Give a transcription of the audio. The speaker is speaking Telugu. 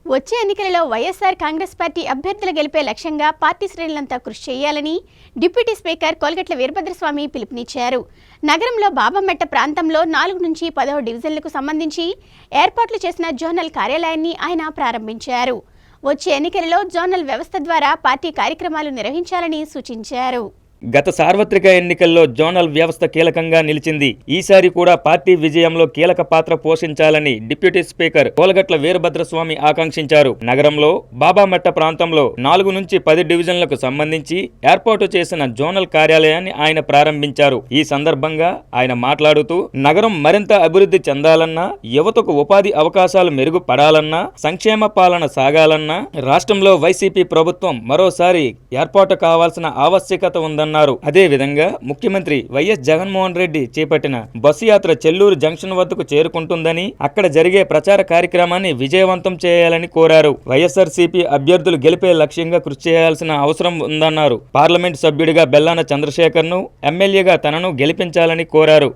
వచ్చే ఎన్నికలలో వైఎస్ఆర్ కాంగ్రెస్ పార్టీ అభ్యర్థుల గెలిపే లక్ష్యంగా పార్టీ శ్రేణులంతా కృషి చేయాలని డిప్యూటీ స్పీకర్ కోలగట్ల వీరభద్రస్వామి పిలుపునిచ్చారు. నగరంలో బాబామెట్ట ప్రాంతంలో 4 నుంచి 10వ డివిజన్లకు సంబంధించి ఏర్పాట్లు చేసిన జోనల్ కార్యాలయాన్ని ఆయన ప్రారంభించారు. వచ్చే ఎన్నికలలో జోనల్ వ్యవస్థ ద్వారా పార్టీ కార్యక్రమాలు నిర్వహించాలని సూచించారు. గత సార్వత్రిక ఎన్నికల్లో జోనల్ వ్యవస్థ కీలకంగా నిలిచింది. ఈసారి కూడా పార్టీ విజయంలో కీలక పాత్ర పోషించాలని డిప్యూటీ స్పీకర్ కోలగట్ల వీరభద్రస్వామి ఆకాంక్షించారు. నగరంలో బాబామెట్ట ప్రాంతంలో 4 నుంచి 10 డివిజన్లకు సంబంధించి ఏర్పాటు చేసిన జోనల్ కార్యాలయాన్ని ఆయన ప్రారంభించారు. ఈ సందర్భంగా ఆయన మాట్లాడుతూ నగరం మరింత అభివృద్ధి చెందాలన్నా, యువతకు ఉపాధి అవకాశాలు మెరుగుపడాలన్నా, సంక్షేమ పాలన సాగాలన్నా రాష్ట్రంలో వైసీపీ ప్రభుత్వం మరోసారి ఏర్పాటు కావాల్సిన ఆవశ్యకత ఉందన్నారు. అదే విధంగా ముఖ్యమంత్రి వైఎస్ జగన్మోహన్ రెడ్డి చేపట్టిన బస్సు యాత్ర చెల్లూరు జంక్షన్ వద్దకు చేరుకుంటుందని, అక్కడ జరిగే ప్రచార కార్యక్రమాన్ని విజయవంతం చేయాలని కోరారు. వైఎస్ఆర్సీపీ అభ్యర్థులు గెలిపే లక్ష్యంగా కృషి చేయాల్సిన అవసరం ఉందన్నారు. పార్లమెంట్ సభ్యుడిగా బెల్లాన చంద్రశేఖర్ను, ఎమ్మెల్యేగా తనను గెలిపించాలని కోరారు.